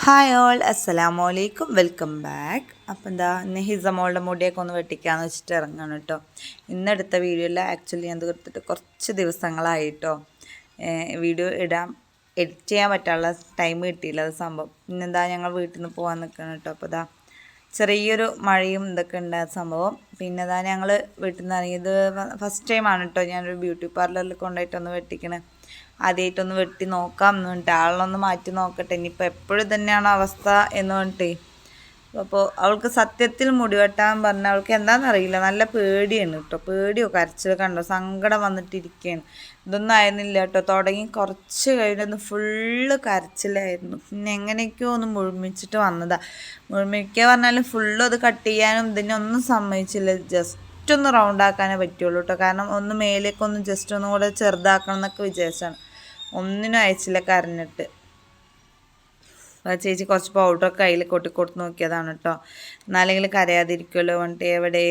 Hi all, അസ്സലാമു അലൈക്കും, welcome back. അപ്പം എന്താ ഇന്ന് ഹിസമോളുടെ മുടിയൊക്കെ ഒന്ന് വെട്ടിക്കാന്ന് വെച്ചിട്ട് ഇറങ്ങണം കേട്ടോ. ഇന്നെടുത്ത വീഡിയോയിൽ ആക്ച്വലി ഞാൻ തീർത്തിട്ട് കുറച്ച് ദിവസങ്ങളായിട്ടോ വീഡിയോ എഡിറ്റ് ചെയ്യാൻ പറ്റാനുള്ള ടൈം കിട്ടിയില്ല. അത് സംഭവം പിന്നെന്താ ഞങ്ങൾ വീട്ടിൽ നിന്ന് പോകാൻ നിൽക്കണം കേട്ടോ. അപ്പോൾ ഇതാ ചെറിയൊരു മഴയും ഇതൊക്കെ ഉണ്ടായ സംഭവം. പിന്നെ ഇതാ ഞങ്ങൾ വീട്ടിൽ നിന്ന് ഇറങ്ങിയത് ഫസ്റ്റ് ടൈമാണ് കേട്ടോ ഞാനൊരു ബ്യൂട്ടി പാർലറിൽ കൊണ്ടുപോയിട്ടൊന്ന് വെട്ടിക്കണേ. ആദ്യമായിട്ടൊന്ന് വെട്ടി നോക്കാം എന്ന് പറഞ്ഞിട്ട് ആളൊന്ന് മാറ്റി നോക്കട്ടെ, ഇനിയിപ്പോൾ എപ്പോഴും തന്നെയാണ് അവസ്ഥ എന്ന് പറഞ്ഞിട്ടേ. അപ്പോൾ അവൾക്ക് സത്യത്തിൽ മുടി വെട്ടാൻ പറഞ്ഞാൽ അവൾക്ക് എന്താണെന്നറിയില്ല, നല്ല പേടിയാണ് കേട്ടോ. പേടിയോ കരച്ചിൽ കണ്ടോ, സങ്കടം വന്നിട്ടിരിക്കുകയാണ്. ഇതൊന്നും ആയിരുന്നില്ല കേട്ടോ. തുടങ്ങി കുറച്ച് കഴിഞ്ഞൊന്ന് ഫുള്ള് കരച്ചിലായിരുന്നു. പിന്നെ എങ്ങനെയൊക്കെയോ ഒന്ന് മുഴുമിച്ചിട്ട് വന്നതാണ്. മുഴുമിക്കുക പറഞ്ഞാലും ഫുള്ളും അത് കട്ട് ചെയ്യാനും ഇതിനൊന്നും സമ്മതിച്ചില്ല. ജസ്റ്റ് ഒന്ന് റൗണ്ട് ആക്കാനേ പറ്റുള്ളൂ കേട്ടോ. കാരണം ഒന്ന് മേലേക്കൊന്ന് ജസ്റ്റ് ഒന്നും കൂടെ ചെറുതാക്കണം എന്നൊക്കെ വിചാരിച്ചാണ്. ഒന്നിനും അയച്ചില്ല കരഞ്ഞിട്ട്. ചേച്ചി കുറച്ച് പൗഡറൊക്കെ കയ്യിൽ കൊട്ടിക്കൊടുത്ത് നോക്കിയതാണ് കേട്ടോ. എന്നാലെങ്കിൽ കരയാതിരിക്കുമല്ലോ പറഞ്ഞിട്ട് എവിടെ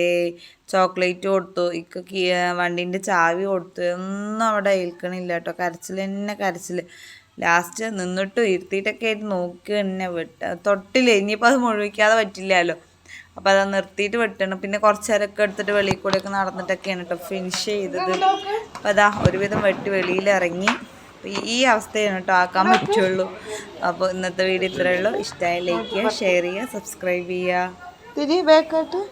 ചോക്ലേറ്റ് കൊടുത്തു, ഇക്ക് വണ്ടീൻ്റെ ചാവി കൊടുത്തു, ഒന്നും അവിടെ ഏൽക്കണില്ല കേട്ടോ. കരച്ചിൽ തന്നെ കരച്ചിൽ. ലാസ്റ്റ് നിന്നിട്ടും ഇരുത്തിയിട്ടൊക്കെ ആയിട്ട് നോക്കി തന്നെ തൊട്ടില്ല. ഇനിയിപ്പോൾ അത് മുഴുവിക്കാതെ പറ്റില്ലല്ലോ. അപ്പോൾ അത് നിർത്തിയിട്ട് വെട്ടണം. പിന്നെ കുറച്ച് നേരമൊക്കെ എടുത്തിട്ട് വെളിയിൽ കൂടെയൊക്കെ നടന്നിട്ടൊക്കെയാണ് കേട്ടോ ഫിനിഷ് ചെയ്തത്. അപ്പോൾ അതാ ഒരുവിധം വെട്ടി വെളിയിലിറങ്ങി. ഈ അവസ്ഥയാണ് കേട്ടോ ആക്കാൻ പറ്റുള്ളൂ. അപ്പോൾ ഇന്നത്തെ വീഡിയോ ഇത്രയേ ഉള്ളൂ. ഇഷ്ടമായി ലൈക്ക് ചെയ്യുക, ഷെയർ ചെയ്യുക, സബ്സ്ക്രൈബ് ചെയ്യുക.